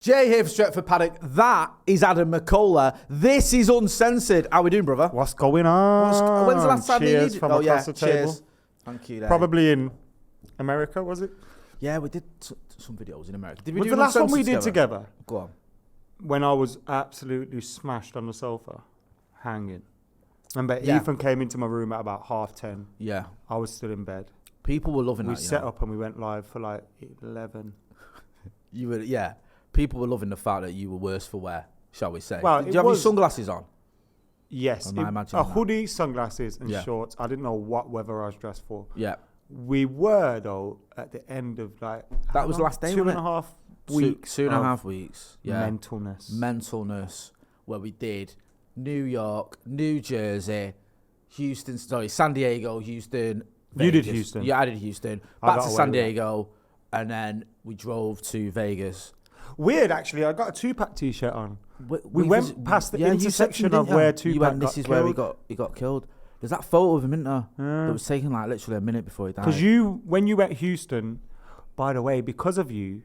Jay here for Stretford, Paddock. That is Adam McKola. This is Uncensored. How we doing, brother? What's going on? When's the last time you needed? From across the table. Cheers. Thank you. There. Probably in America, was it? Yeah, we did some videos in America. Did we was do the last one we Uncensored did together? Go on. When I was absolutely smashed on the sofa, hanging. Remember, Yeah. Ethan came into my room at about 10:30. Yeah. I was still in bed. People were loving We that. set up and we went live for like 11. You were, yeah. People were loving the fact that you were worse for wear, shall we say. Well, Did you have your sunglasses on? Yes. Am I imagining a that? hoodie, sunglasses, and Yeah. shorts. I didn't know what weather I was dressed for. Yeah. We were, though, at the end of like... That was the last day, Two and wasn't a it? half weeks. 2.5 weeks. Yeah. Mentalness. Where we did New York, New Jersey, Houston, San Diego, Houston. You did Vegas. Houston. Yeah, I did Houston. I Back got to away San with that. Diego, and then we drove to Vegas. Weird, actually. I got a Tupac t-shirt on. We was- went past the you said to me, intersection didn't of you? where You Tupac went, got this is where killed. he got killed. There's that photo of him, isn't there? Yeah. That was taken like literally a minute before he died. Because when you went Houston, by the way, because of you,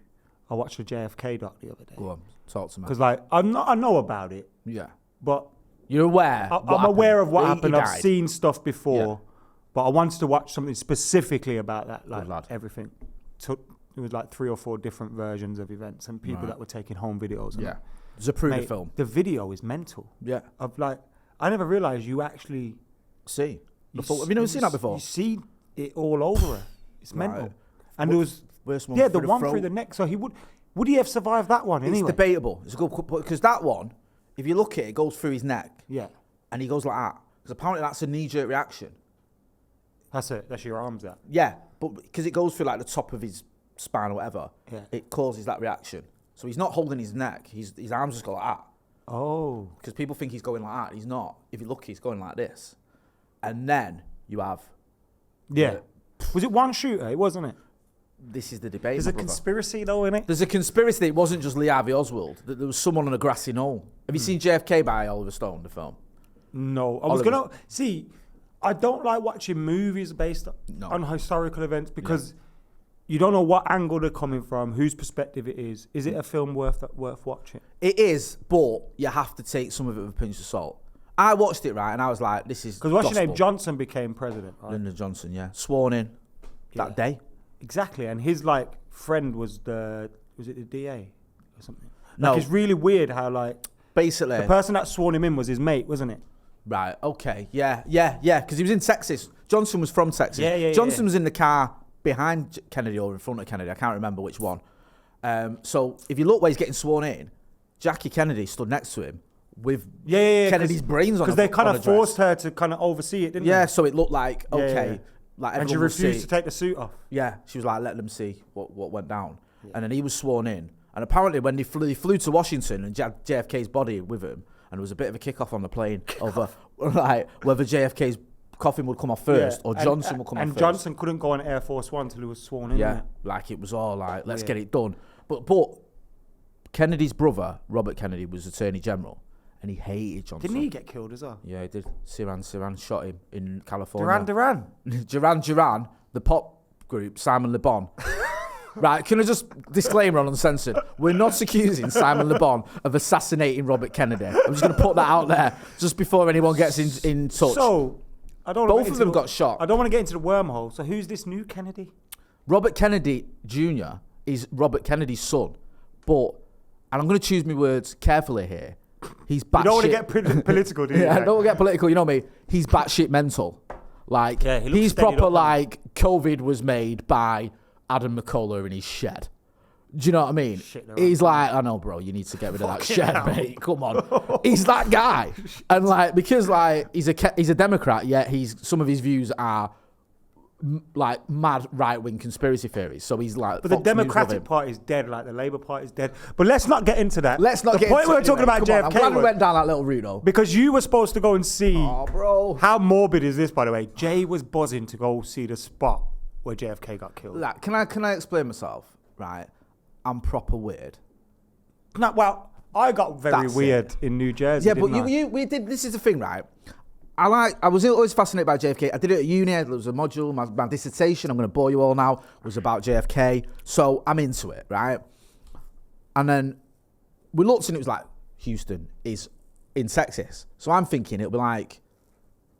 I watched the JFK doc the other day. Go on, talk to me. Because like I know about it, Yeah. but You're aware. I'm aware of what He happened. I've died. seen stuff before, Yeah. but I wanted to watch something specifically about that. Like Good lad. everything. It was like 3 or 4 different versions of events and people Right. that were taking home videos. And Yeah. Zapruder mate, film. the video is mental. Yeah. Of like, I never realized you actually. See. Have you never seen that before? You see it all over her. It's Right. mental. And there was Worst one the through one throat. through the neck. So would he have survived that one It's anyway? debatable. It's a good because that one, if you look at it, it goes through his neck Yeah, and he goes like that. Because apparently that's a knee-jerk reaction. that's it. That's your arms out. Yeah, but because it goes through like the top of his spine or whatever, Yeah. it causes that reaction. So he's not holding his neck. His arms just go like that. Oh, Because people think he's going like that. He's not. If you look, he's going like this. And then you have. yeah. Was it one shooter? It wasn't it. This is the debate. There's my a brother. conspiracy though in it. There's a conspiracy that it wasn't just Lee Harvey Oswald, that there was someone on a grassy knoll. Have you seen JFK by Oliver Stone, the film? No, I was Oliver- gonna see. I don't like watching movies based No. on historical events because you don't know what angle they're coming from, whose perspective it is. Is it a film worth watching? It is, but you have to take some of it with a pinch of salt. I watched it, right, and I was like, this is Because what's your name? gospel. Johnson became president. Right? Lyndon Johnson, yeah. Sworn in Yeah. that day. Exactly, and his like friend was it the DA or something? No. Like, it's really weird how like Basically, the person that sworn him in was his mate, wasn't it? right, okay, yeah, because he was in Texas. Johnson was from Texas. Yeah. Johnson was in the car behind Kennedy or in front of Kennedy. I can't remember which one. So if you look where he's getting sworn in, Jackie Kennedy stood next to him with Yeah. Kennedy's brains on because they kind on of a dress. forced her to kind of oversee it, didn't Yeah, they? so it looked like, okay, Yeah. like And she everyone will refused see. to take the suit off. Yeah, she was like, let them see what went down. And then he was sworn in. And apparently when they flew to Washington and had JFK's body with him, and there was a bit of a kick-off on the plane over like whether JFK's coffin would come off first or Johnson would come off and first. Johnson couldn't go on Air Force One till he was sworn in. Yeah, innit? like it was all like, let's Yeah. get it done. But Kennedy's brother, Robert Kennedy, was Attorney General, and he hated Johnson. Didn't he get killed as well? Yeah, he did. Saran shot him in California. Duran. Duran, the pop group, Simon Le Bon. Right, can I just disclaimer on Uncensored? We're not accusing Simon Le Bon of assassinating Robert Kennedy. I'm just going to put that out there just before anyone gets in touch. So, I don't. Both of them got shot. I don't want to get into the wormhole. So, who's this new Kennedy? Robert Kennedy Jr. is Robert Kennedy's son, but, and I'm going to choose my words carefully here, he's batshit. You don't want to get political, do you? Yeah, don't get political. You know me. He's batshit mental. Like, Yeah, he looks he's steadied proper up, like COVID was made by Adam McKola in his shed. Do you know what I mean? Shit, they're He's like, I know, bro, you need to get rid of that Fucking shed, hell. mate. Come on. He's that guy. And like, because like, he's a Democrat, yet some of his views are like mad right-wing conspiracy theories. So he's like, But the Fox News love Democratic him. Party is dead, like the Labour Party is dead. But let's not get into that. Let's not the get point into we were it talking anyway. about Come on, I'm glad we JFK went down that little route, though. because you were supposed to go and see. Oh, bro. How morbid is this, by the way? Jay was buzzing to go see the spot where JFK got killed. Like, can I explain myself? Right, I'm proper weird. No, well, I got very That's weird in New Jersey. Yeah, but didn't I? we did. This is the thing, right? I was always fascinated by JFK. I did it at uni. There was a module. My dissertation, I'm going to bore you all now, was about JFK. So I'm into it, right? And then we looked and it was like, Houston is in Texas. So I'm thinking it'll be like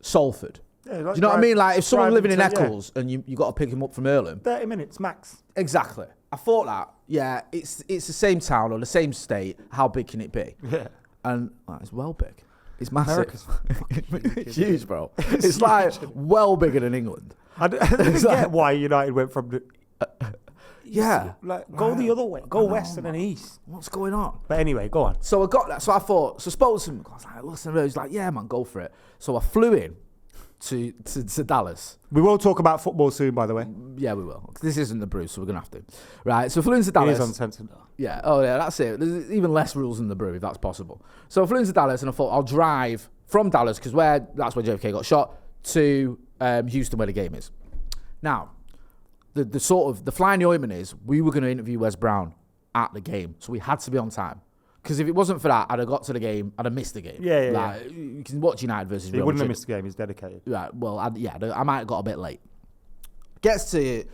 Salford. Yeah, do you know what I mean? Like if someone living in Eccles and you got to pick him up from Earlham. 30 minutes max. Exactly. I thought that, yeah, it's the same town or the same state. How big can it be? Yeah. And it's well big. It's massive. It's huge, bro. It's like well bigger than England. I don't get why United went from the... Yeah. Like, go the other way. Go west and then east. What's going on? But anyway, go on. So I got that. So I thought, so I spoke to him. I was like, listen, he's like, yeah, man, go for it. So I flew in to Dallas. We will talk about football soon, by the way. Yeah, we will. This isn't the Brew, so we're going to have to. Right, so I flew into Dallas. It is Uncensored. Yeah, oh yeah, that's it. There's even less rules in the Brew, if that's possible. So I flew into Dallas and I thought I'll drive from Dallas, because that's where JFK got shot, to Houston, where the game is. Now, the sort of, the fly in the ointment is, we were going to interview Wes Brown at the game, so we had to be on time. Because if it wasn't for that, I'd have got to the game, I'd have missed the game. Yeah. You can watch United versus Real Madrid. He wouldn't have missed the game, he's dedicated. Right, well, I might have got a bit late. Gets to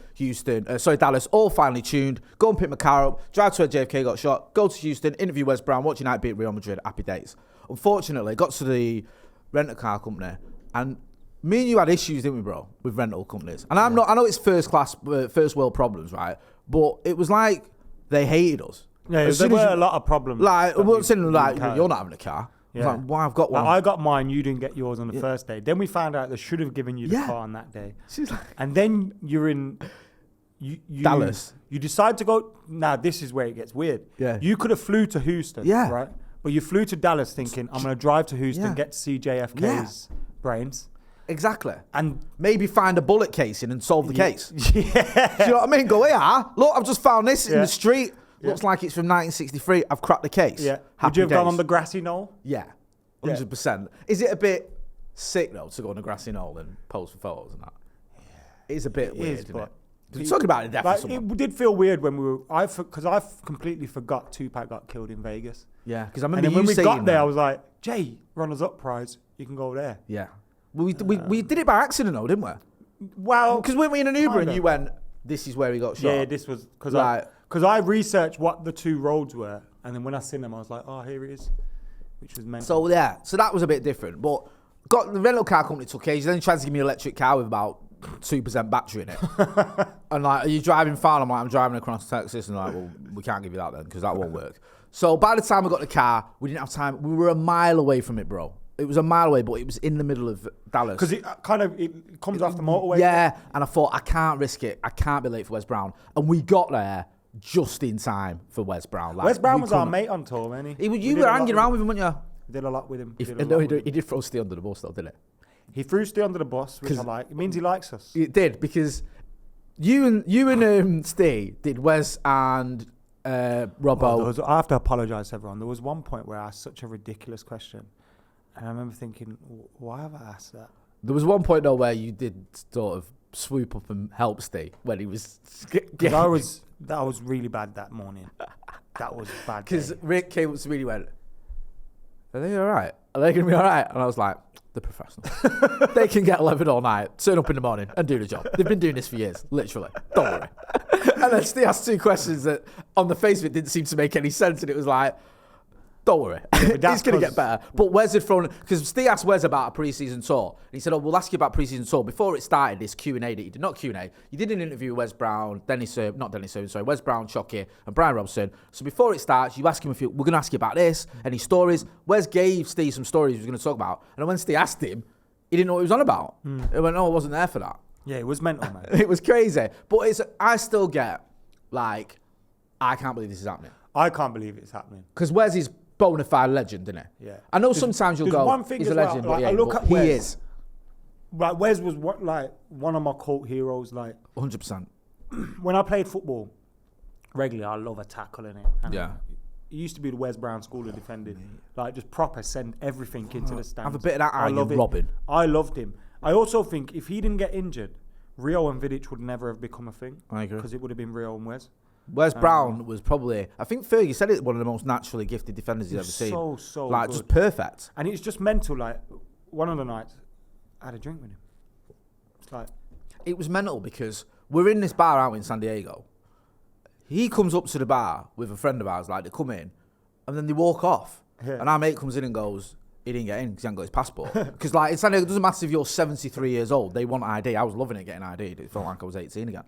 Dallas, all finally tuned, go and pick my car up, drive to where JFK got shot, go to Houston, interview Wes Brown, watch United beat Real Madrid, happy days. Unfortunately, got to the rental car company, and me and you had issues, didn't we, bro, with rental companies? And I know it's first world problems, right? But it was like they hated us. Yeah, there were a lot of problems. Like, we weren't saying like, you're not having a car. Yeah. Like, well, I've got one. I got mine, you didn't get yours on the first day. Then we found out they should have given you the car on that day. And then you're in Dallas. You decide to go. Now, this is where it gets weird. Yeah. You could have flew to Houston, right? But you flew to Dallas thinking, I'm going to drive to Houston, get to see JFK's brains. Exactly. And maybe find a bullet casing and solve the case. Yeah. Do you know what I mean? Go, here, look, I've just found this in the street. Looks like it's from 1963. I've cracked the case. Yeah. Happy Would you have days. gone on the grassy knoll? Yeah. 100%. Is it a bit sick, though, to go on a grassy knoll and pose for photos and that? Yeah. It's a bit weird, isn't it? We're talking about it, definitely. It did feel weird when we were... Because I completely forgot Tupac got killed in Vegas. Yeah, because I remember and then you when we got there, that. I was like, Jay, runners-up prize. You can go there. Yeah. Well, we did it by accident, though, didn't we? Well... Because weren't we in an Uber and you went, this is where he got shot? Yeah, this was... Because I researched what the two roads were, and then when I seen them, I was like, oh, here it is, which was meant. So, yeah, so that was a bit different. But got the rental car company took ages. Then he tried to give me an electric car with about 2% battery in it. And like, are you driving far? I'm like, I'm driving across Texas. And like, well, we can't give you that then, because that won't work. So by the time we got the car, we didn't have time. We were a mile away from it, bro. It was a mile away, but it was in the middle of Dallas. Because it comes off the motorway. Yeah, and I thought, I can't risk it. I can't be late for Wes Brown. And we got there just in time for Wes Brown. Like, Wes Brown was our mate on tour, man. You were hanging around with him, weren't you? Did a lot with him. He did throw Steve under the bus, though, didn't he? He threw Steve under the bus, which I like. It means he likes us. It did, because you and Steve did Wes and Robbo. I have to apologise to everyone. There was one point where I asked such a ridiculous question. And I remember thinking, why have I asked that? There was one point, though, where you did sort of swoop up and help Steve when he was... That was really bad that morning. That was bad. Because Rick came up to me and he went, are they all right? Are they going to be all right? And I was like, they're professionals. They can get 11 all night, turn up in the morning and do the job. They've been doing this for years, literally. Don't worry. And then Steve asked two questions that on the face of it didn't seem to make any sense. And it was like, don't worry, it's going to get better. But Wes had thrown, because Steve asked Wes about a pre-season tour. And he said, we'll ask you about pre-season tour. Before it started, this Q&A that you did, not Q&A, you did an interview with Wes Brown, Wes Brown, Chucky, and Brian Robson. So before it starts, you ask him we're going to ask you about this, any stories. Wes gave Steve some stories he was going to talk about. And when Steve asked him, he didn't know what he was on about. He went, no, I wasn't there for that. Yeah, it was mental, man. It was crazy. But I still get, like, I can't believe this is happening. I can't believe it's happening. Because Wes is bona fide legend, isn't it? Yeah. I know sometimes you'll go, one thing he's a well, legend, like, but, I look at he Wes, is. Like, Wes was one of my cult heroes. Like 100%. When I played football regularly, I love a tackle in it. And it used to be the Wes Brown School of Defending. Like, just proper send everything into the stands. Have a bit of that eye in Robin. I loved him. I also think if he didn't get injured, Rio and Vidic would never have become a thing. I agree. Because it would have been Rio and Wes. Wes Brown was probably, I think Fergie said it, one of the most naturally gifted defenders he's ever seen. So like, good. Just perfect. And it's just mental. Like, one of the nights, I had a drink with him. It's like... It was mental because we're in this bar out in San Diego. He comes up to the bar with a friend of ours, like, they come in, And then they walk off. Yeah. And our mate comes in and goes, he didn't get in because he hadn't got his passport. Because like, it doesn't matter if you're 73 years old. They want ID. I was loving it getting ID. It felt like I was 18 again.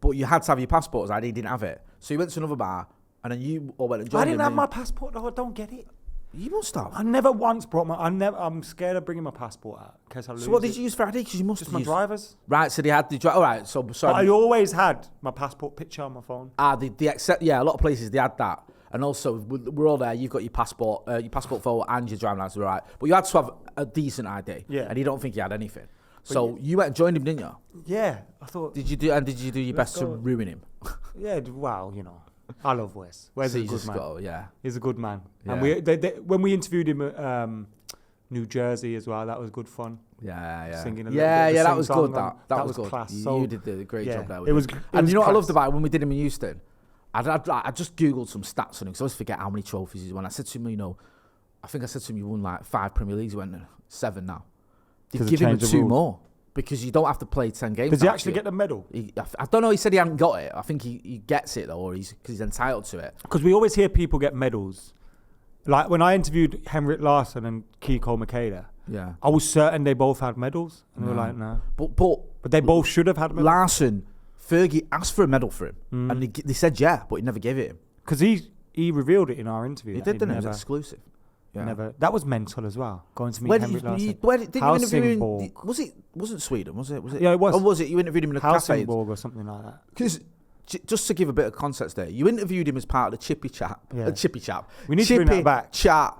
But you had to have your passport as ID. Didn't have it. So you went to another bar and then you all went and joined I didn't him have my passport though. I don't get it. You must have. I never once brought I'm scared of bringing my passport out in case I lose it. So what did you use for ID? Because you must Just have my driver's. Right, so they had the all right, so sorry. But I always had my passport picture on my phone. They accept, yeah, a lot of places they had that. And also, we're all there, you've got your passport photo and your driving license, right? But you had to have a decent ID. Yeah. And you don't think you had anything. So you went and joined him, didn't you? Yeah, I thought. Did you do your best to ruin him? Yeah, wow, I love Wes. Wes is a good man. Yeah. He's a good man. Yeah. And when we interviewed him at New Jersey as well, that was good fun. Yeah. Singing a yeah, little bit of that was good. That was good. Class. You did a great job there. It was. And you know what I loved about it when we did him in Houston? I just Googled some stats on him because I always forget how many trophies he's won. I said to him, I think I said to him, you won like 5 Premier Leagues. He went, 7 now. They've given him 2 more because you don't have to play 10 games. Does he actually get the medal? I don't know. He said he hadn't got it. I think he gets it though, or because he's entitled to it. Because we always hear people get medals. Like when I interviewed Henrik Larsson and Kiko Makeda, yeah, I was certain they both had medals, and they were like, no. But they both should have had medals. Larsson, Fergie asked for a medal for him, and they said yeah, but he never gave it him. Because he revealed it in our interview. He did, didn't he? It was exclusive. Yeah. Never. That was mental as well. Going to meet Henrik Larsson. Didn't you interview him? Wasn't Sweden? Was it? Yeah, it was. Or was it? You interviewed him in a cafe or something like that. Because just to give a bit of context there, you interviewed him as part of the Chippy Chat. Yeah. Chippy Chat. We need to bring that back. Chat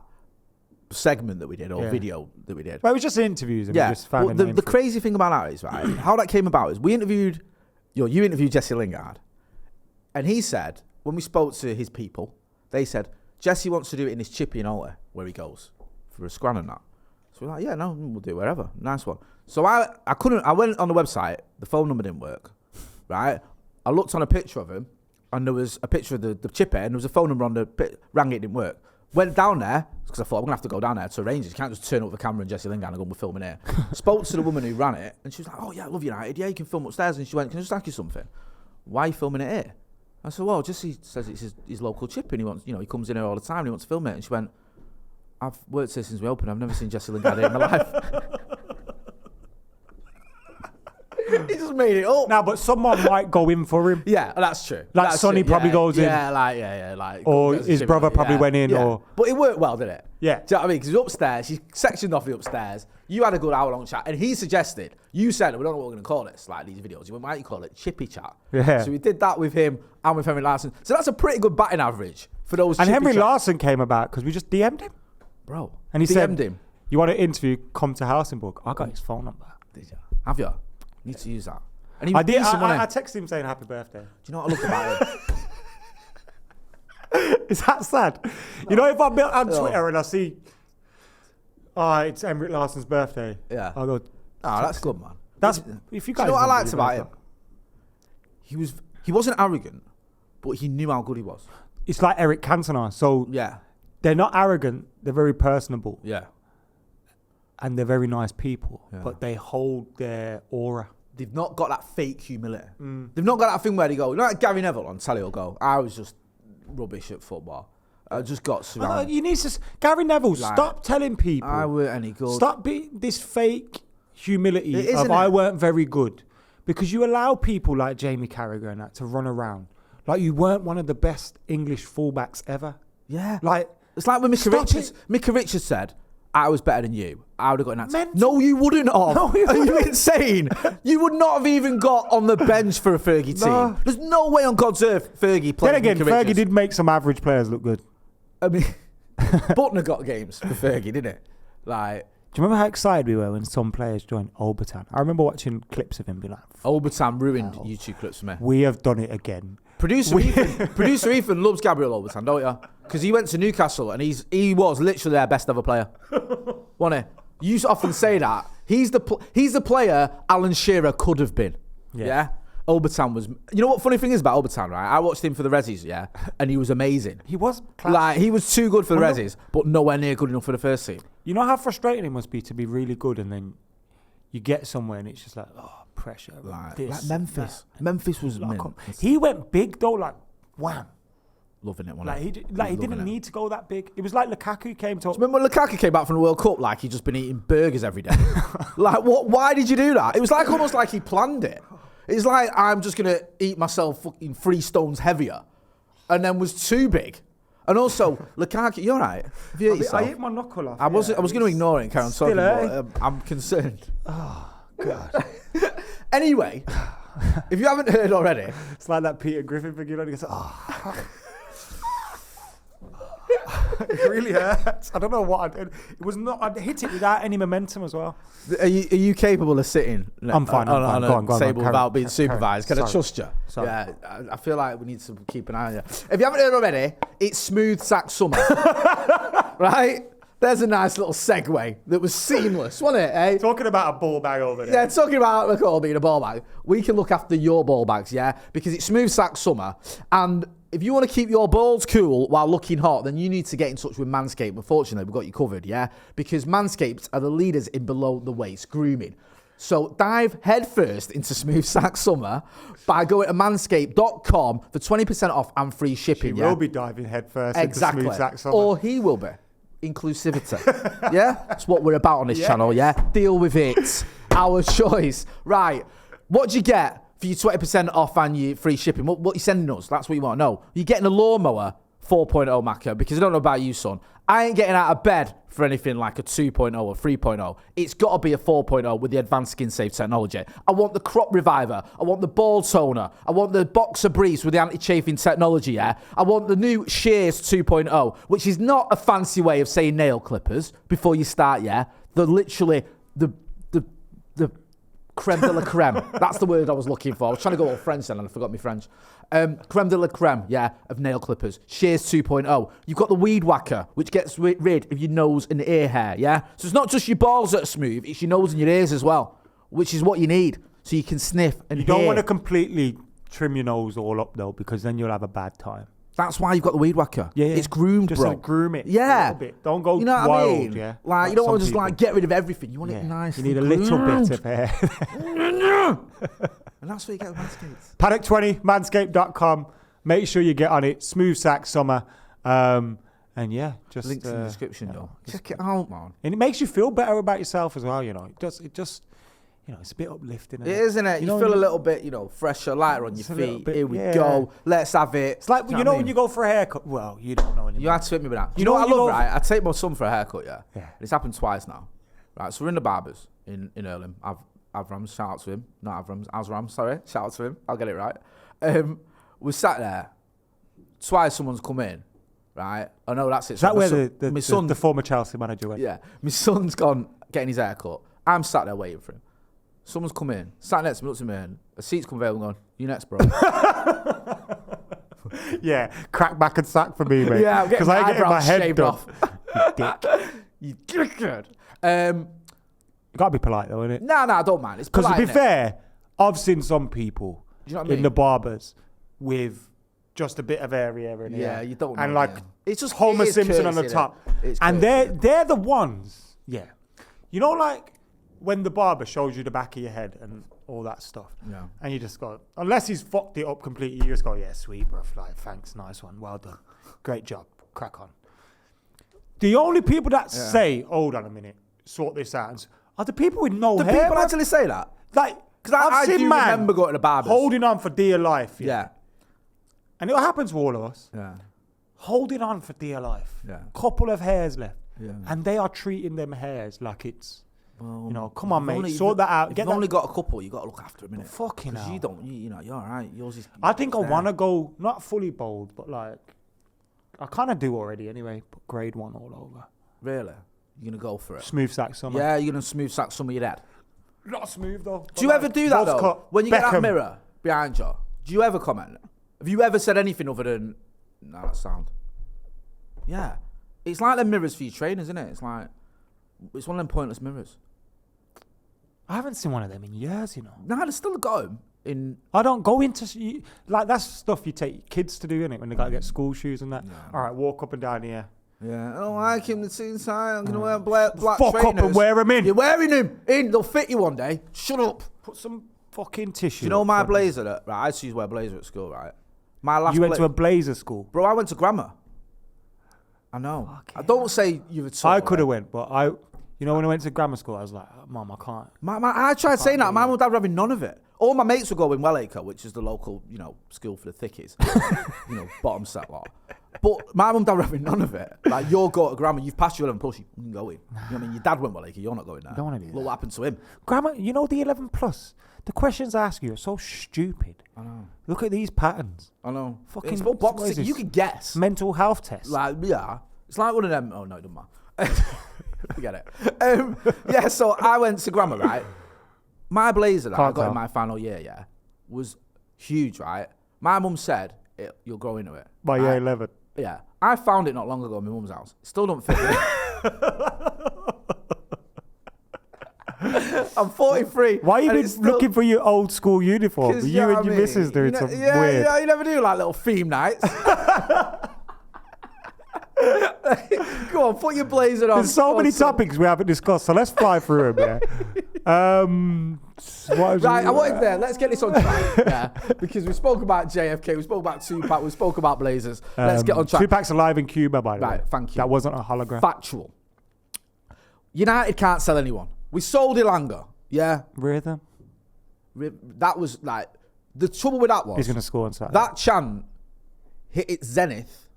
segment that we did, or video that we did. Well, it was just interviews. And yeah. We just found the crazy thing about that is, right, how that came about is we interviewed, you interviewed Jesse Lingard, and he said, when we spoke to his people, they said, Jesse wants to do it in his Chippy and Alta, where he goes, for a scran and that. So we're like, yeah, no, we'll do it wherever. Nice one. So I went on the website, the phone number didn't work, right? I looked on a picture of him, and there was a picture of the Chippy, and there was a phone number on the rang it, didn't work. Went down there, because I thought, I'm going to have to go down there to arrange it. You can't just turn up with a camera and Jesse Lingard and go, we're filming here. Spoke to the woman who ran it, and she was like, oh yeah, I love United. Yeah, you can film upstairs. And she went, can I just ask you something? Why are you filming it here? I said, well, Jesse says it's his local Chippy, and he wants, he comes in here all the time, and he wants to film it. And she went, I've worked here since we opened. I've never seen Jesse Lingard here in my life. He just made it up. Now, but someone might go in for him. Yeah, that's true. Like that's Sonny true. probably goes in. Yeah, like. Or his brother probably went in. Or but it worked well, didn't it? Yeah. Do you know what I mean? Because he was upstairs. He sectioned off the upstairs. You had a good hour-long chat. And he suggested, you said, we don't know what we're going to call this, like these videos. You went, why do you call it Chippy Chat? Yeah. So we did that with him and with Henry Larsson. So that's a pretty good batting average for those And Chippy Henry Chat. Larsson came about because we just DM'd him. Bro. And he DM'd said, him. you want an interview, come to Helsingborg. I got his phone number. Did you? Have you? Need to use that. And he I did. decent, I texted him saying happy birthday. Do you know what I loved about him? Is that sad? No. You know, if I'm on Twitter and I see, it's Henrik Larsson's birthday. Yeah. I'll go. That's good, man. That's if you guys. Do you know what I liked about him? He wasn't arrogant, but he knew how good he was. It's like Eric Cantona. So yeah, they're not arrogant. They're very personable. Yeah. And they're very nice people, yeah. but they hold their aura. They've not got that fake humility. They've not got that thing where they go, like Gary Neville on telly will go, I was just rubbish at football. I just got surrounded. You need to, Gary Neville, stop telling people. I weren't any good. Stop being this fake humility of I weren't very good. Because you allow people like Jamie Carragher and that to run around. Like you weren't one of the best English fullbacks ever. Yeah. Like it's like when Micah Richards said, I was better than you. I would have got an answer. No, you wouldn't have. No, you Are you insane? You would not have even got on the bench for a Fergie team. No. There's no way on God's earth Fergie played. Then again, Micah Fergie Richards. did make some average players look good. I mean, Butner got games for Fergie, didn't it? Like, do you remember how excited we were when some players joined Olbertan? I remember watching clips of him be like, Olbertan ruined YouTube clips for me. We have done it again. Producer Ethan loves Gabriel Olbertan, don't you? Because he went to Newcastle and he was literally their best ever player. Wasn't he? You often say that. He's the player Alan Shearer could have been. Yeah? Olbertan was... You know what funny thing is about Olbertan, right? I watched him for the Rezzies, yeah? And he was amazing. He was class. Like, he was too good for the Rezzies, but nowhere near good enough for the first team. You know how frustrating it must be to be really good and then you get somewhere and it's just like, pressure. Like Memphis. Memphis was mint. He went big though, like, wham. loving it. Like he didn't need to go that big. It was like Lukaku came to. Remember when Lukaku came back from the World Cup? Like he'd just been eating burgers every day. Like what? Why did you do that? It was like almost like he planned it. It's like I'm just gonna eat myself fucking 3 stones heavier, and then was too big. And also, Lukaku, you're right. I hit my knuckle off. I was going to ignore it and carry on talking, but I'm concerned. Oh, God. Anyway, if you haven't heard already. It's like that Peter Griffin thing, you know, he goes, it really hurts. I don't know what I did. It was not, I hit it without any momentum as well. Are you capable of sitting on a table without being supervised? Can I trust you? Sorry. Yeah, I feel like we need to keep an eye on you. If you haven't heard already, it's Smooth Sack Summer. Right? There's a nice little segue that was seamless, wasn't it, eh? Talking about a ball bag over there. Yeah, talking about McKola being a ball bag. We can look after your ball bags, yeah? Because it's Smooth Sack Summer. And if you want to keep your balls cool while looking hot, then you need to get in touch with Manscaped. Unfortunately, we've got you covered, yeah? Because Manscaped are the leaders in below-the-waist grooming. So dive headfirst into Smooth Sack Summer by going to manscaped.com for 20% off and free shipping, She will be diving headfirst into Smooth Sack Summer. Or he will be. Inclusivity. Yeah? That's what we're about on this channel, yeah? Deal with it. Our choice. Right. What do you get for your 20% off and your free shipping? What are you sending us? That's what you want to know. You're getting a lawnmower 4.0 Macca, because I don't know about you, son. I ain't getting out of bed for anything like a 2.0 or 3.0. It's got to be a 4.0 with the advanced skin safe technology. I want the crop reviver. I want the ball toner. I want the boxer briefs with the anti-chafing technology, yeah? I want the new Shears 2.0, which is not a fancy way of saying nail clippers before you start, yeah? They're literally the creme de la creme. That's the word I was looking for. I was trying to go all French then and I forgot my French. Creme de la creme, yeah, of nail clippers. Shears 2.0. You've got the weed whacker, which gets rid of your nose and ear hair, yeah? So it's not just your balls that are smooth, it's your nose and your ears as well, which is what you need, so you can sniff and hear. You don't want to completely trim your nose all up, though, because then you'll have a bad time. That's why you've got the weed whacker. Yeah. It's groomed, just bro. Just groom it. Yeah. A little bit. Don't go you know what wild, I mean? Yeah. Like, you don't want to just like get rid of everything. You want it nice. You need a little bit of hair. And that's what you get with Manscaped. Paddock 20, manscaped.com. Make sure you get on it. Smooth Sack Summer. And yeah, just links in the description, though. Check it out, man. And it makes you feel better about yourself as well, you know. It just you know, it's a bit uplifting. It is, isn't it? You feel a little bit, you know, fresher, lighter on your feet. Here we go. Let's have it. It's like, you know, when you go for a haircut. Well, you don't know anymore. You had to hit me with that. You know what I love, right? I take my son for a haircut, yeah? It's happened twice now. Right, so we're in the barbers in Earlham. Avrams, shout out to him. Not Avrams, Asram, sorry. Shout out to him. I'll get it right. We sat there. Twice someone's come in, right? I know that's it. Is that where the former Chelsea manager went? Yeah. My son's gone getting his haircut. I'm sat there waiting for him. Someone's come in, sat next to me, looks at me, and a seat's come available and gone, you next, bro. Yeah, crack back and sack for me, mate. Yeah, I'm getting my head done. Off. You dick. You dickhead. You got to be polite, though, innit? No, I don't mind. It's because polite, to be fair, I've seen some people in the barbers with just a bit of area in here. Yeah, you don't know. And like, it's just Homer Simpson on the top. And they're the ones, you know, like, when the barber shows you the back of your head and all that stuff, and you just go, unless he's fucked it up completely, you just go, yeah, sweet, bro, like, thanks, nice one, well done, great job, crack on. The only people that say, hold on a minute, sort this out, are the people with no hair. Do people actually say that? Like, because I do remember going to the barbers. Holding on for dear life. Yeah. And it happens to all of us. Yeah. Holding on for dear life. Yeah. Couple of hairs left. Yeah. And they are treating them hairs like it's, well, you know, come on, mate, sort that out. If you've only got a couple, you got to look after them, innit? Fucking hell. You don't, you know, you're all right. Yours is. I think I want to go, not fully bald, but like, I kind of do already anyway, but grade 1 all over. Really? You're going to go for it? Smooth sack summer. Yeah, you're going to smooth sack some of your head. Not smooth, though. Do you ever do that, though? Cut, when you get that mirror behind you, do you ever comment? Have you ever said anything other than, nah, that sound? Yeah. It's like them mirrors for your trainers, isn't it? It's like, it's one of them pointless mirrors. I haven't seen one of them in years, you know. Nah, they still got them in. I don't go into, like, that's stuff you take kids to do, innit? When they got to get school shoes and that. Yeah. All right, walk up and down here. Yeah, I don't like him the too tight. I'm going to wear black fuck trainers. Up and wear them in. You're wearing them in. They'll fit you one day. Shut up. Put some fucking tissue. Do you know my blazer? Right, I used to wear a blazer at school, right? My last You went to a Blazer school? Bro, I went to grammar. I know. I don't say you've I could have went, but when I went to grammar school, I was like, Mum, I can't. I tried saying that. My mum and dad were having none of it. All my mates were going Wellacre, which is the local, school for the thickies. Bottom set lot. But my mum and dad were having none of it. Like, you'll go to grammar, you've passed your 11 plus, you can go in. You know what I mean? Your dad went Wellacre, you're not going there. Don't want to do that. Look what happened to him. Grammar, the 11 plus, the questions I ask you are so stupid. I know. Look at these patterns. I know. Fucking it's full box. You can guess. Mental health tests. Like, yeah. It's like one of them. Oh, no, it doesn't matter. Forget it. So I went to grammar, right? My blazer that I got in my final year, was huge, right? My mum said, you'll grow into it. By year 11. Yeah. I found it not long ago in my mum's house. Still don't fit me. I'm 43. Why you been looking for your old school uniform? You and your missus doing something weird. Yeah, you never do like little theme nights. Go on, put your blazer on. There's so many topics we haven't discussed, so let's fly through them, Let's get this on track, because we spoke about JFK, we spoke about Tupac, we spoke about blazers. Let's get on track. Tupac's alive in Cuba, by the way. Right, thank you. That wasn't a hologram. Factual. United can't sell anyone. We sold Ilanga, yeah? Rhythm. That was like, the trouble with that was... He's going to score on Saturday. That chant hit its zenith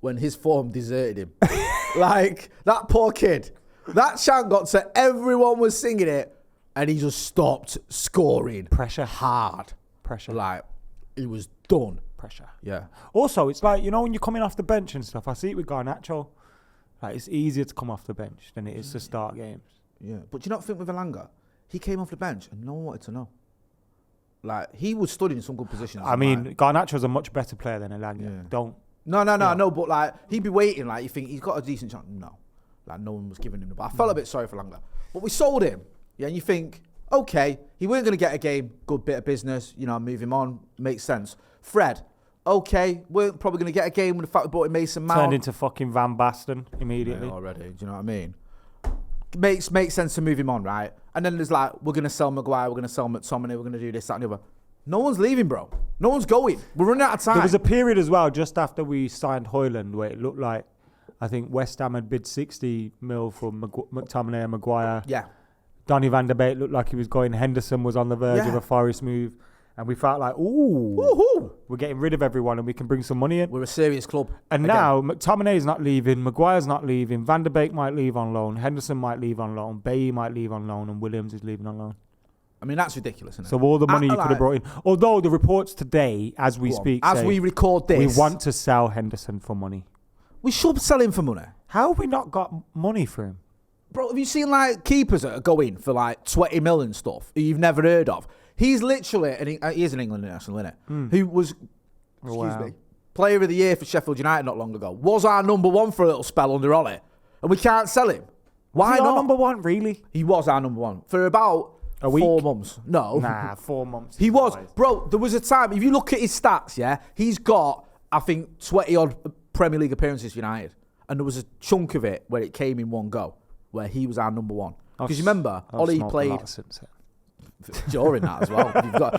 when his form deserted him. Like, that poor kid. That chant got to everyone was singing it, and he just stopped scoring. Pressure. Hard. Pressure. Like, he was done. Pressure. Yeah. Also, it's like, when you're coming off the bench and stuff, I see it with Garnacho. Like, it's easier to come off the bench than it is to start games. Yeah. But do you not think with Ilanga, he came off the bench and no one wanted to know. Like, he was stood in some good positions. I mean, Garnacho's a much better player than Ilanga. Yeah. Don't. No, but like, he'd be waiting, like, you think he's got a decent chance. No. Like, no one was giving him the ball. I felt a bit sorry for Ilanga. But we sold him. Yeah, and you think, okay, he weren't going to get a game, good bit of business, move him on, makes sense. Fred, okay, weren't probably going to get a game with the fact we brought in Mason Mount. Turned into fucking Van Basten immediately. Yeah, already, do you know what I mean? Makes sense to move him on, right? And then there's like, we're going to sell Maguire, we're going to sell McTominay, we're going to do this, that, and the other. No one's leaving, bro. No one's going. We're running out of time. There was a period as well, just after we signed Højlund, where it looked like, I think West Ham had bid 60 mil for McTominay and Maguire. Yeah. Donny van der Beek looked like he was going. Henderson was on the verge of a Forest move. And we felt like, ooh, we're getting rid of everyone and we can bring some money in. We're a serious club. And now, McTominay's not leaving, Maguire's not leaving, Van der Beek might leave on loan, Henderson might leave on loan, Bailly might leave on loan, and Williams is leaving on loan. I mean, that's ridiculous, isn't it? So all the money you could have brought in. Although the reports today, as we speak, as we record this, we want to sell Henderson for money. We should sell him for money. How have we not got money for him? Bro, have you seen like keepers that are going for like 20 million stuff who you've never heard of? He's literally, and he is an England international, isn't it? Who was, player of the year for Sheffield United not long ago. Was our number one for a little spell under Ollie. And we can't sell him. Why not? Our number one, really? He was our number one for about a week? 4 months. No. Nah, 4 months. He was. Bro, there was a time, if you look at his stats, yeah, he's got, I think, 20-odd Premier League appearances for United. And there was a chunk of it where it came in one go, where he was our number one. Because you remember, Ollie played during that as well.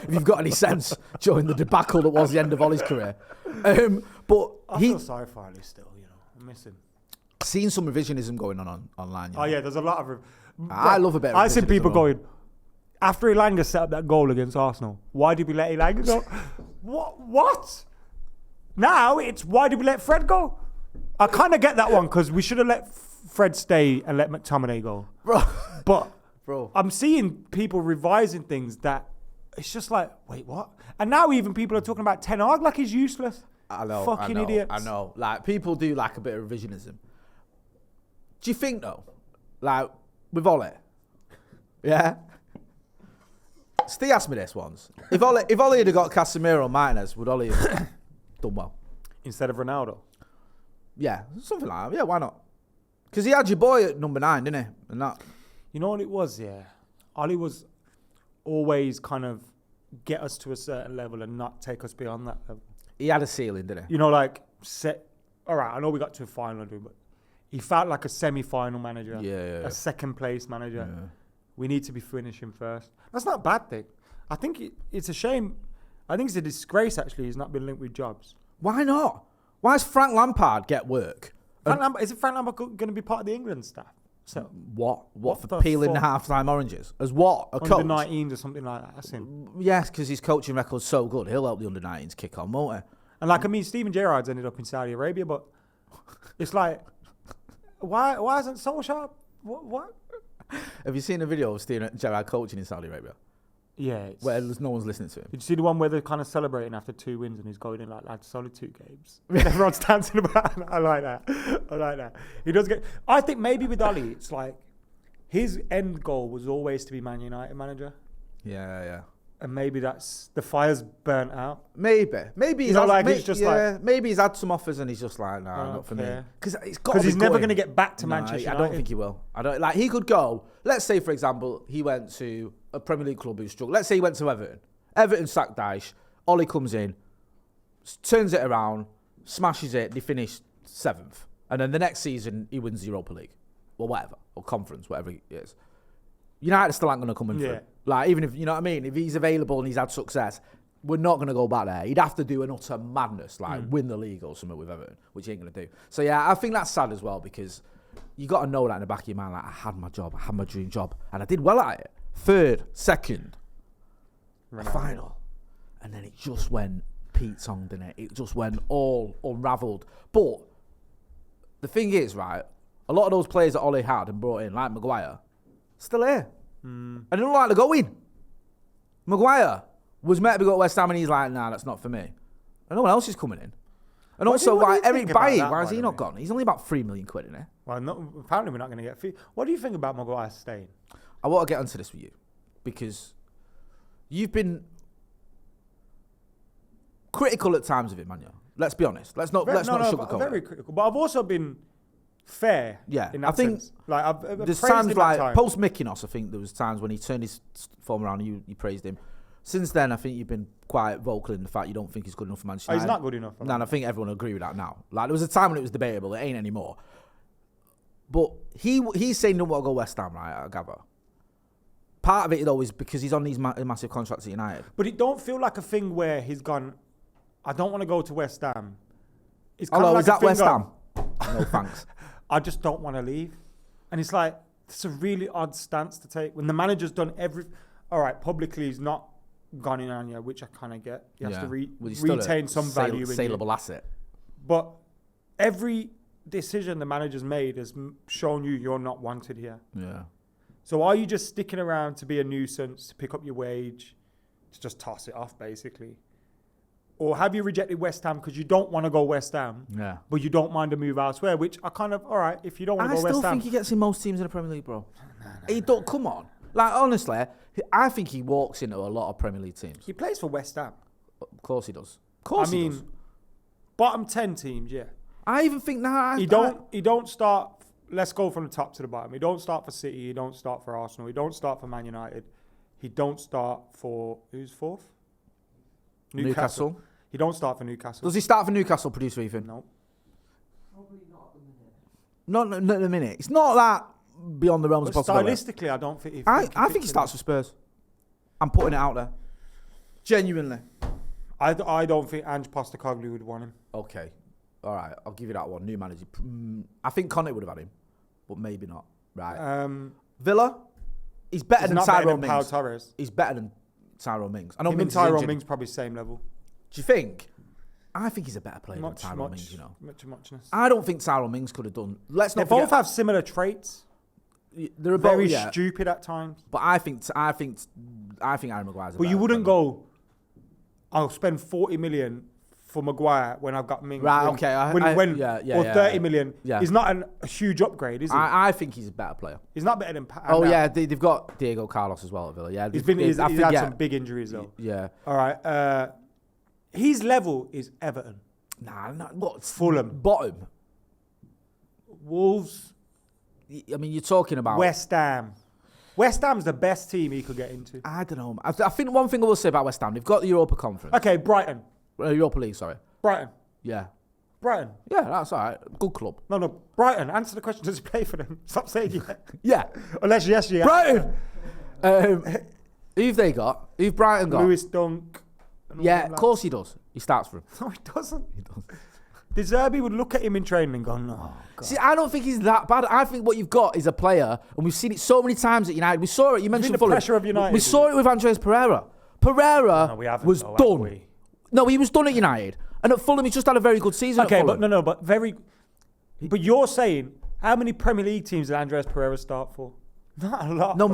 if you've got any sense during the debacle that was the end of Ollie's career. But I feel sorry for Ollie still, I miss him. Seen some revisionism going on online. Oh yeah, there's a lot of. I love a bit of I see people going, after Ilanga set up that goal against Arsenal, why did we let Ilanga go? What? Now it's why did we let Fred go? I kind of get that one because we should have let Fred stay and let McTominay go. But I'm seeing people revising things that it's just like, wait, what? And now even people are talking about Ten Hag like he's useless. I know. Fucking idiots. I know. Like, people do like a bit of revisionism. Do you think, though, like, with Ollie, yeah? Steve asked me this once. If Ollie had got Casemiro or Martinez, would Ollie have done well? Instead of Ronaldo? Yeah, something like that. Yeah, why not? Because he had your boy at number 9, didn't he? And that. You know what it was, yeah? Ollie was always kind of get us to a certain level and not take us beyond that level. He had a ceiling, didn't he? Like, all right, I know we got to a final, but he felt like a semi-final manager, a second-place manager. Yeah. We need to be finishing first. That's not a bad thing. I think it's a shame. I think it's a disgrace, actually, he's not been linked with jobs. Why not? Why does Frank Lampard get work? Is Frank Lampard going to be part of the England staff? So What for peeling the half-time oranges? As what? A coach? Under-19s or something like that. That's him. Yes, because his coaching record's so good. He'll help the under-19s kick on, won't he? And Steven Gerrard's ended up in Saudi Arabia, but it's like, why isn't Solskjaer? What? Have you seen a video of Steven Gerrard coaching in Saudi Arabia? Yeah. Where no one's listening to him. Did you see the one where they're kind of celebrating after 2 wins and he's going in like, it's only 2 games? Everyone's dancing about it. I like that. He does get... I think maybe with Oli, it's like his end goal was always to be Man United manager. Yeah. And maybe that's... The fire's burnt out. Maybe he's maybe he's had some offers and he's just like, nah, not for me. Because he's never going to get back to Manchester United. I don't think he will. He could go... Let's say, for example, he went to a Premier League club who struggled. Let's say he went to Everton. Everton sacked Dyche. Oli comes in, turns it around, smashes it. They finish 7th. And then the next season, he wins the Europa League. Or whatever. Or conference, whatever it is. United still aren't going to come in for him. Even if, you know what I mean? If he's available and he's had success, we're not going to go back there. He'd have to do an utter madness, win the league or something with Everton, which he ain't going to do. So, I think that's sad as well because you got to know that in the back of your mind. I had my job. I had my dream job. And I did well at it. 3rd, 2nd, final. And then it just went Pete-tonged, didn't it? It just went all unravelled. But the thing is, right, a lot of those players that Oli had and brought in, like Maguire, still here. And they don't like to go in. Maguire was meant to go to West Ham and he's like, nah, that's not for me. And no one else is coming in. And also, Eric Bailly, why has he not gone? He's only about 3 million quid, isn't he? Well, apparently we're not going to get fee. What do you think about Maguire staying? I want to get onto this with you because you've been critical at times of it, man. Let's be honest. Let's not sugarcoat it. Very critical, but I've also been fair. Yeah, in that sense. There's times post Mykonos. I think there was times when he turned his form around and you praised him. Since then, I think you've been quite vocal in the fact you don't think he's good enough for Manchester United. He's not good enough. No, and I think everyone will agree with that now. There was a time when it was debatable. It ain't anymore. But he's saying don't want to go West Ham, right? I gather. Part of it though is because he's on these massive contracts at United. But it don't feel like a thing where he's gone, I don't want to go to West Ham. It's kind of like is that West Ham? No thanks. I just don't want to leave. And it's like, it's a really odd stance to take. When the manager's done all right, publicly he's not gone in on you, which I kind of get. He has to retain some value in saleable asset. But every decision the manager's made has shown you're not wanted here. Yeah. So are you just sticking around to be a nuisance, to pick up your wage, to just toss it off, basically? Or have you rejected West Ham because you don't want to go West Ham, but you don't mind a move elsewhere, which I kind of, all right, if you don't want to go West Ham. I still think he gets in most teams in the Premier League, bro. He don't, come on. Honestly, I think he walks into a lot of Premier League teams. He plays for West Ham. Of course he does. Of course he does. Bottom 10 teams, yeah. I even think, he don't start... Let's go from the top to the bottom. He don't start for City. He don't start for Arsenal. He don't start for Man United. He don't start for... Who's 4th? Newcastle. He don't start for Newcastle. Does he start for Newcastle, producer Ethan? No. Probably not at the minute. Not at the minute. It's not that beyond the realms of possibility. Stylistically, I don't think... I think he starts for Spurs. I'm putting it out there. Genuinely. I don't think Ange Postecoglou would want him. Okay. All right. I'll give you that one. New manager. I think Conte would have had him, but maybe not. Right. Villa, he's better than Tyrone Mings. He's better than Tyrone Mings. I know him and Tyrone Mings probably same level. Do you think? I think he's a better player than Tyrone Mings, you know. Muchness. I don't think Tyrone Mings could have done. They both have similar traits. They're very stupid at times. But I think Harry Maguire's But you wouldn't go, I'll spend 40 million for Maguire when I've got Mings. Right, okay. Or 30 million. Yeah. He's not a huge upgrade, is he? I think he's a better player. He's not better than... They've got Diego Carlos as well at Villa. Yeah, he's had some big injuries, though. Yeah. All right. His level is Everton. Nah, what? Fulham. Bottom. Wolves. I mean, you're talking about... West Ham. West Ham's the best team he could get into. I don't know. I think one thing I will say about West Ham, they've got the Europa Conference. Okay, Brighton. Europa League, sorry. Brighton. Yeah. Brighton. Yeah, that's all right. Good club. No. Brighton. Answer the question. Does he play for them? Stop saying yeah. Yeah. Unless yes, yeah. Brighton. Who've they got? Who've Brighton got? Lewis Dunk. Yeah, of course he does. He starts for him. No, he doesn't. He does. De Zerbi would look at him in training and go, no. God. See, I don't think he's that bad. I think what you've got is a player, and we've seen it so many times at United. We saw it. You mentioned the pressure of United. We saw it with Andres Pereira. Pereira was done. We? No, he was done at United. And at Fulham, he just had a very good season. Okay, at Fulham. but you're saying, how many Premier League teams did Andres Pereira start for? Not a lot. No,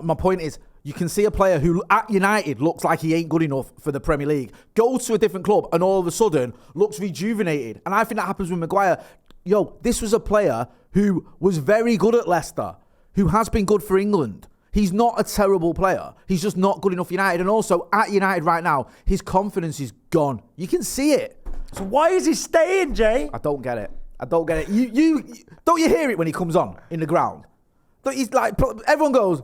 my point is, you can see a player who at United looks like he ain't good enough for the Premier League, goes to a different club and all of a sudden looks rejuvenated. And I think that happens with Maguire. Yo, this was a player who was very good at Leicester, who has been good for England. He's not a terrible player. He's just not good enough for United. And also, at United right now, his confidence is gone. You can see it. So why is he staying, Jay? I don't get it. You don't you hear it when he comes on in the ground? He's like, everyone goes,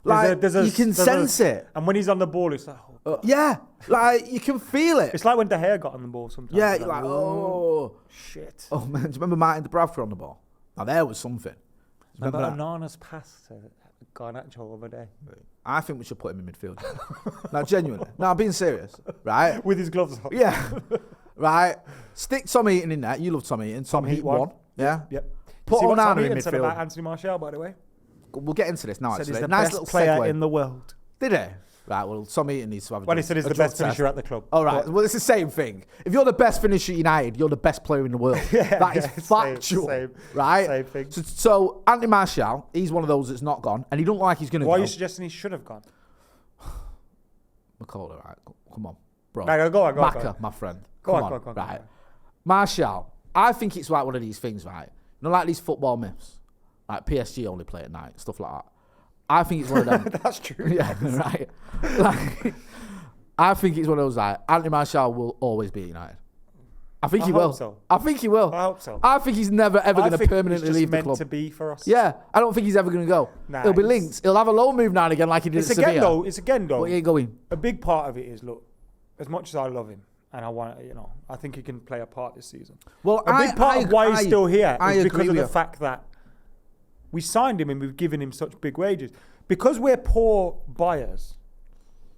like, you can sense it. And when he's on the ball, it's like, yeah, like, you can feel it. It's like when De Gea got on the ball sometimes. Yeah, like, oh. Shit. Oh, man, do you remember Martin Dubravka on the ball? Now, there was something. Remember Onana's pass to Garnacho over there? I think we should put him in midfield. Now, genuinely. No, I'm being serious, right? With his gloves on. Yeah, right. Stick Tom Eaton in there. You love Tom Eaton. Tom Heat one. Yeah? Yep. Put Onana in midfield. Said about Anthony Martial, by the way. We'll get into this now, said actually. He's the nice best player in the world. Did he? Right, well, Tom Eaton needs to have a he said he's the best finisher at the club. All right, well, it's the same thing. If you're the best finisher at United, you're the best player in the world. That is factual, right? Same thing. So Anthony Martial, he's one of those that's not gone, and he don't look like he's going to go. Why are you suggesting he should have gone? McKola, right? Come on, bro. Right, go on. Macca, my friend. Go on. Right. Martial, I think it's like one of these things, right? You know, like these football myths. Like PSG only play at night, stuff like that. I think it's one of them. That's true. Yeah, right. Like, I think it's one of those, like, Anthony Martial will always be at United. I think he will. So. I think he will. I hope so. I think he's never, ever going to permanently leave the club. Meant to be for us. Yeah, I don't think he's ever going to go. Nah, he'll be linked. He'll have a low move now and again like he did at Sevilla. It's again, though. But he ain't going. A big part of it is, look, as much as I love him, and I think he can play a part this season. Well, a big part of why he's still here is because of the you. fact that we signed him and we've given him such big wages. Because we're poor buyers,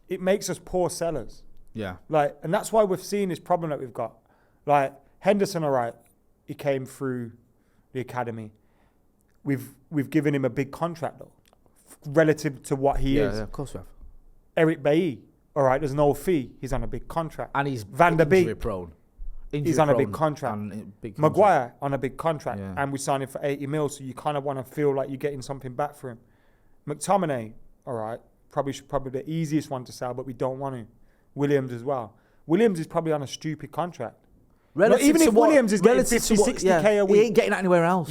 it makes us poor sellers. Yeah. Like, and that's why we've seen this problem that we've got. Like, Henderson, all right, he came through the academy. We've given him a big contract, though, relative to what he is. Yeah, of course we have. Eric Bailly, all right, there's no fee. He's on a big contract. And he's Van der Beek. Injury prone. He's on a big contract. Maguire on a big contract. Yeah. And we signed him for 80 mil, so you kind of want to feel like you're getting something back for him. McTominay, all right, probably the easiest one to sell, but we don't want to. Williams as well. Williams is probably on a stupid contract. Even if Williams is getting 50, 60k a week. He ain't getting that anywhere else.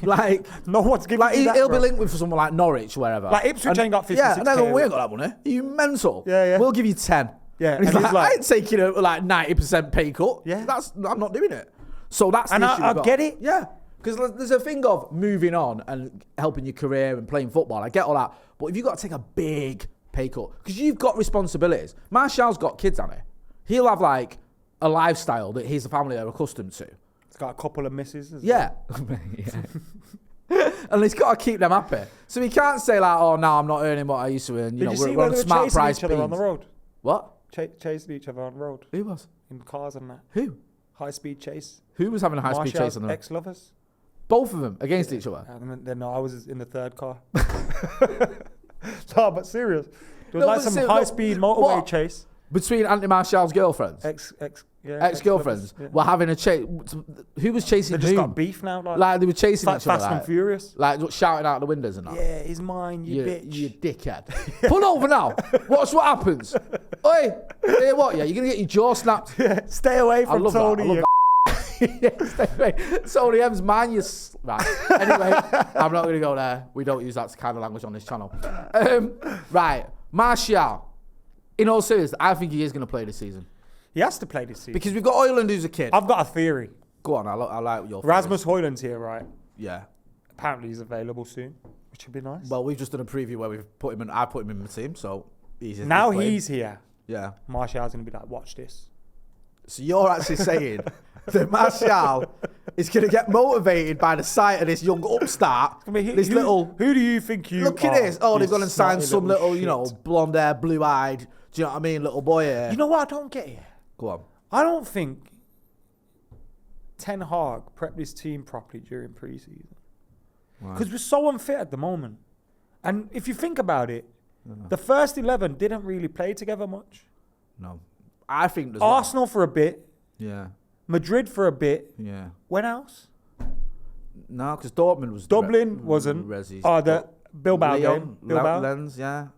Like, no one's giving you that, he'll be linked with someone like Norwich, wherever. Like Ipswich ain't got 50, 60k. And they go, we ain't got that money. Are you mental? Yeah. We'll give you 10. Yeah. And he's like, I ain't taking a 90% pay cut. Yeah. I'm not doing it. So that's the issue. And I get it. Yeah. Because there's a thing of moving on and helping your career and playing football. I get all that. But if you've got to take a big pay cut, because you've got responsibilities. Martial's got kids, hasn't he? He'll have like a lifestyle that his family are accustomed to. He's got a couple of misses. Yeah. And he's got to keep them happy. So he can't say like, oh, no, I'm not earning what I used to earn. Did you see when they were chasing each other on the road? What? Chasing each other on the road. Who was? In cars and that. Who? High-speed chase. Who was having a high-speed chase on the road? Ex-lovers. Both of them against each other? No, I was in the third car. No, but serious. There was some high-speed motorway chase. Between Anthony Martial's girlfriends? Ex-girlfriends were having a chase. Who was chasing who? They just got beef now. Like they were chasing each other. Fast and Furious. Like shouting out the windows and that. Yeah, he's mine, you bitch. You dickhead. Pull over now. Watch what happens. Oi, hear what? Yeah, you're going to get your jaw snapped. Yeah, stay away from Tony. Tony M's mine, right. Anyway, I'm not going to go there. We don't use that kind of language on this channel. Right, Martial. In all seriousness, I think he is going to play this season. He has to play this season. Because we've got Højlund who's a kid. I've got a theory. Go on, I like your theory. Rasmus Højlund's here, right? Yeah. Apparently he's available soon, which would be nice. Well, we've just done a preview where I put him in the team, so he's here. Yeah. Martial's going to be like, watch this. So you're actually saying that Martial is going to get motivated by the sight of this young upstart. Who do you think you Look at this. Oh, they've gone and signed some little, blonde hair, blue-eyed, Do you know what I mean, little boy? You know what I don't get here? Go on. I don't think Ten Hag prepped his team properly during pre-season. Because we're so unfit at the moment. And if you think about it, the first 11 didn't really play together much. No. I think there's Arsenal for a bit. Yeah. Madrid for a bit. Yeah. When else? No, because Dortmund was... Dublin wasn't. The Bilbao game. Bilbao. Lens, yeah.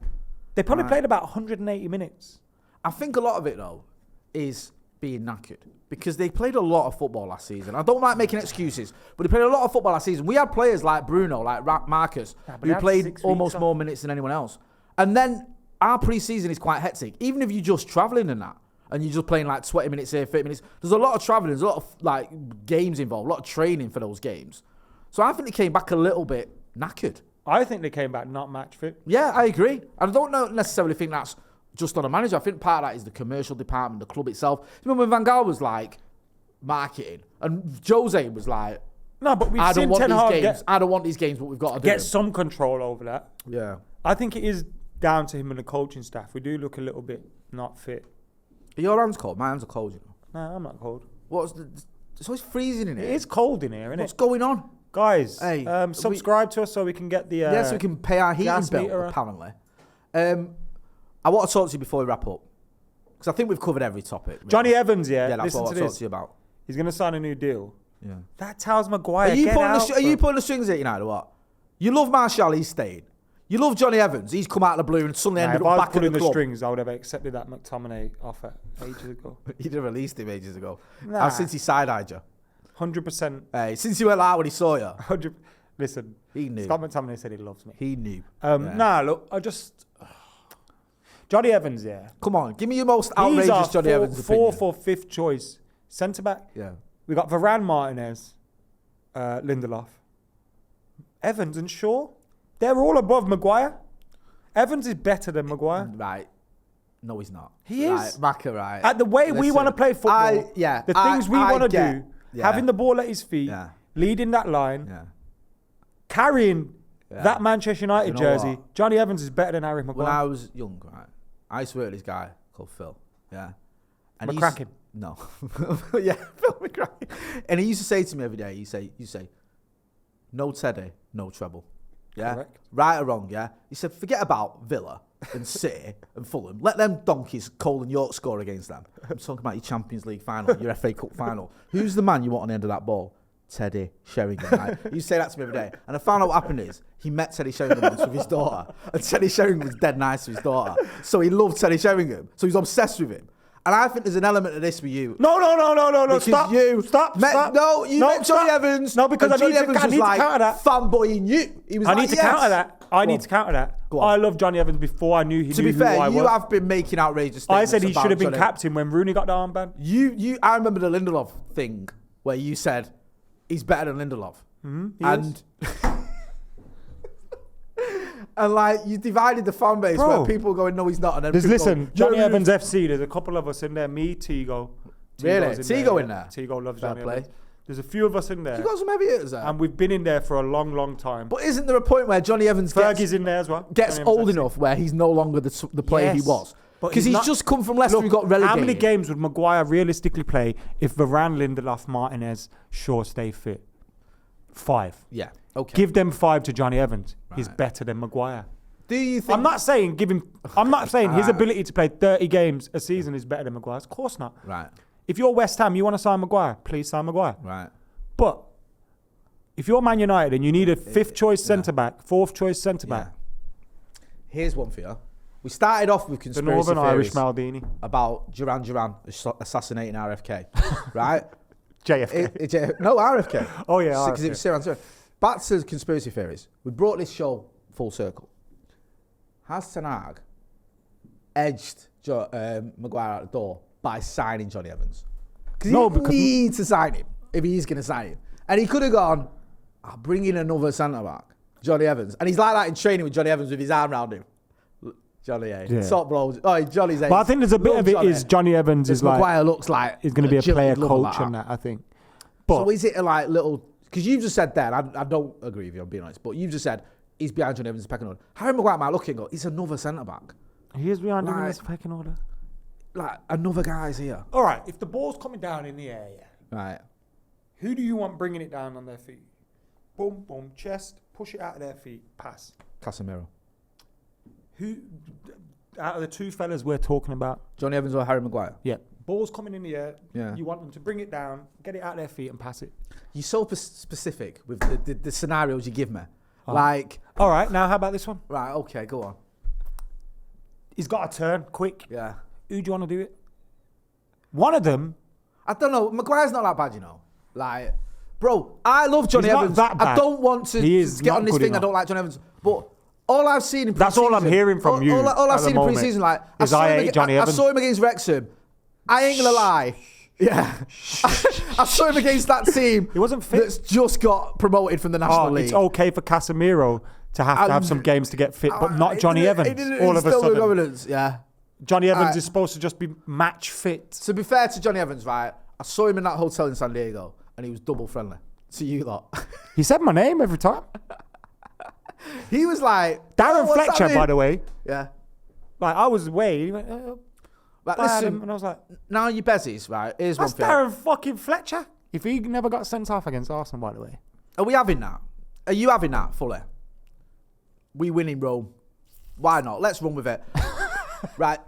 They probably played about 180 minutes. I think a lot of it, though, is being knackered. Because they played a lot of football last season. I don't like making excuses, but they played a lot of football last season. We had players like Bruno, like Marcus, who played almost more minutes than anyone else. And then our pre-season is quite hectic. Even if you're just travelling and that, and you're just playing like 20 minutes here, 30 minutes, there's a lot of travelling, there's a lot of like games involved, a lot of training for those games. So I think they came back a little bit knackered. I think they came back not match fit. Yeah, I agree. I don't necessarily think that's just on a manager. I think part of that is the commercial department, the club itself. Remember when Van Gaal was like marketing and Jose was like, no, but I don't want these games, but we've got to get some control over that. Yeah. I think it is down to him and the coaching staff. We do look a little bit not fit. Are your hands cold? My hands are cold, you know. No, I'm not cold. It's always freezing in here. It is cold in here, isn't What's going on? Guys, hey, subscribe to us so we can get the so we can pay our heating bill, apparently. I want to talk to you before we wrap up. Because I think we've covered every topic. Really. Johnny Evans, Yeah, that's what I want to talk to you about. He's going to sign a new deal. Yeah. That tells Maguire, Are you pulling the strings at United or what? You love Martial, he's staying. You love Johnny Evans, he's come out of the blue and suddenly ended up back at the club. If I was pulling the strings, I would have accepted that McTominay offer ages ago. You'd have released him ages ago. Nah. Since he side-eyed you. 100%. Hey, since he went out when he saw you. 100%. Listen, he knew. Scott McTominay said he loves me. He knew. Nah, look, Johnny Evans, yeah. Come on, give me your most outrageous Johnny Evans opinion. Fourth or fifth choice centre-back. Yeah. We got Varane, Martinez, Lindelof, Evans and Shaw. They're all above Maguire. Evans is better than Maguire. Right. No, he's not. He is. Maka, right. At the way we want to play football, the things we want to do, having the ball at his feet, leading that line, carrying that Manchester United jersey, what? Johnny Evans is better than Harry Maguire. When I was young, right, I used to work with this guy called Phil. Yeah. And McCracken. No. Yeah, Phil McCracken. And he used to say to me every day, you say, no Teddy, no treble. Yeah. Correct. Right or wrong, yeah? He said, forget about Villa and City and Fulham. Let them donkeys, Cole and York, score against them. I'm talking about your Champions League final, your FA Cup final. Who's the man you want on the end of that ball? Teddy Sheringham. Right? He used to say that to me every day. And I found out what happened is he met Teddy Sheringham once with his daughter. And Teddy Sheringham was dead nice to his daughter. So he loved Teddy Sheringham. So he's obsessed with him. And I think there's an element of this with you. No. Stop. No, you met Johnny Evans. No, because I need to counter that. Fanboying you. He was I need to counter that. I need to counter that. I loved Johnny Evans before I knew he knew who I was. To be fair, you have been making outrageous statements. I said he should have been captain when Rooney got the armband. I remember the Lindelof thing where you said he's better than Lindelof. And like you divided the fan base where people going, no, he's not. And then Johnny Evans FC. There's a couple of us in there. Me, Tigo. Really? Tigo in there? Tigo loves Johnny Evans. There's a few of us in there. You got some heavy hitters there. And we've been in there for a long, long time. But isn't there a point where Johnny Evans Fergie's in there as well? Gets old enough where he's no longer the player he was? Because he's just come from Leicester and got relegated. How many games would Maguire realistically play if Varane, Lindelof, Martinez, Shaw stay fit? 5. Yeah. Okay. Give them 5 to Johnny Evans. Right. He's better than Maguire. Do you think? I'm not saying his ability to play 30 games a season is better than Maguire's. Of course not. Right. If you're West Ham, you want to sign Maguire, please sign Maguire. Right. But if you're Man United and you need a 5th choice centre-back, 4th choice centre-back. Here's one for you. We started off with conspiracy theories. The Northern Irish Maldini. About Duran assassinating RFK. Right? JFK. No, RFK. Oh, yeah, because it was Syrian. Back to conspiracy theories. We brought this show full circle. Has Ten Hag edged Maguire out the door by signing Johnny Evans? Because he needs to sign him if he's going to sign him. And he could have gone, I'll bring in another centre-back, Johnny Evans. And he's like that in training with Johnny Evans with his arm around him. Johnny, top blows. Oh, Johnny's But I think there's a bit of it is Johnny Evans is like... Maguire looks like... He's going to be a player coach and that, I think. But, so is it a like little... Because you've just said that, I don't agree with you, I'm being honest, but you've just said he's behind Johnny Evans' pecking order. Harry Maguire might look and go, he's another centre-back. He is behind him in this pecking order. Like, another guy's here. All right, if the ball's coming down in the air, Right. who do you want bringing it down on their feet? Boom, boom, chest, push it out of their feet, pass. Casemiro. Who, out of the two fellas we're talking about? Johnny Evans or Harry Maguire? Yeah. Ball's coming in the air. Yeah. You want them to bring it down, get it out of their feet and pass it. You're so specific with the scenarios you give me. Like... All right, now how about this one? Right, okay, go on. He's got a turn, quick. Yeah. Who do you want to do it? One of them... I don't know. Maguire's not that bad, you know. Like... Bro, I love Johnny He's not Evans. that bad. I don't want to get on this thing. Enough. I don't like Johnny Evans. But all I've seen in pre-season... That's all I'm hearing from you. All I've seen in pre-season, like... I saw him against Wrexham. I ain't going to lie. Yeah. I saw him against that team. He wasn't fit. That's just got promoted from the National League. It's okay for Casemiro to have some games to get fit, but not Johnny Evans. All of a sudden. Yeah. Johnny Evans is supposed to just be match fit. To be fair to Johnny Evans, right, I saw him in that hotel in San Diego and he was double friendly to you lot. He said my name every time. He was like... Darren Fletcher, by the way. Yeah. Like, I was away. He went, Like, listen, and I was like... Now you Bezzies, right, here's one That's thing. Darren fucking Fletcher. If he never got sent off against Arsenal, by the way. Are we having that? Are you having that, fully? We win in Rome. Why not? Let's run with it. Right.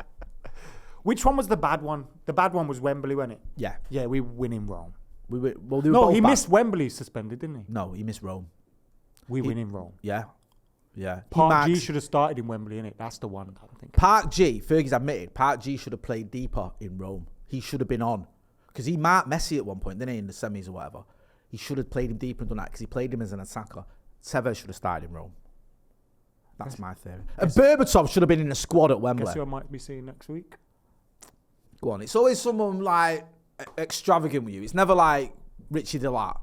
Which one was the bad one? The bad one was Wembley, wasn't it? Yeah. Yeah, we win in Rome. Well, No, he missed Wembley suspended, didn't he? No, he missed Rome. We win in Rome. Yeah. Yeah. Park G should have started in Wembley, innit? That's the one, I think. Park G, Fergie's admitted, Park G should have played deeper in Rome. He should have been on. Because he marked Messi at one point, didn't he, in the semis or whatever. He should have played him deeper and done that because he played him as an attacker. Tevez should have started in Rome. That's my theory. And Berbatov should have been in the squad at Wembley. Guess who I might be seeing next week? Go on. It's always someone like extravagant with you. It's never like Richie Delat.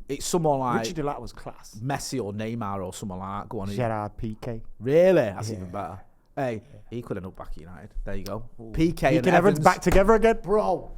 It's someone like Richie Delat was class. Messi or Neymar or someone like that. Go on. Gerard Piqué. Really? That's even better. Hey, he could end up back at United. There you go. Ooh. PK and Evans back together again? Bro.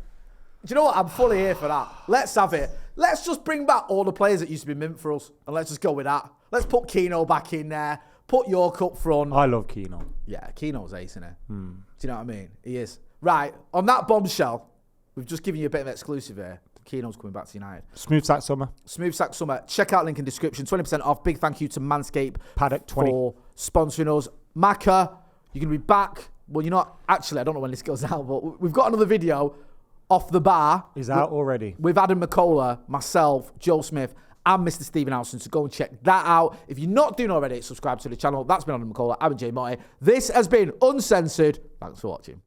Do you know what? I'm fully here for that. Let's have it. Let's just bring back all the players that used to be mint for us and let's just go with that. Let's put Keano back in there. Put York up front. I love Keano. Yeah, Keano's ace, isn't he? Do you know what I mean? He is. Right, on that bombshell, we've just given you a bit of exclusive here. Keano's coming back to United. Smooth Sack Summer. Smooth Sack Summer. Check out link in description. 20% off. Big thank you to Manscaped Paddock 20 for sponsoring us. Macca, you're going to be back. Well, you're not. Actually, I don't know when this goes out, but we've got another video off the bar. Is out already. With Adam McKola, myself, Joe Smith, and Mr. Stephen Alston. So go and check that out. If you're not doing already, subscribe to the channel. That's been Adam McKola. I've been Jay Motty. This has been Uncensored. Thanks for watching.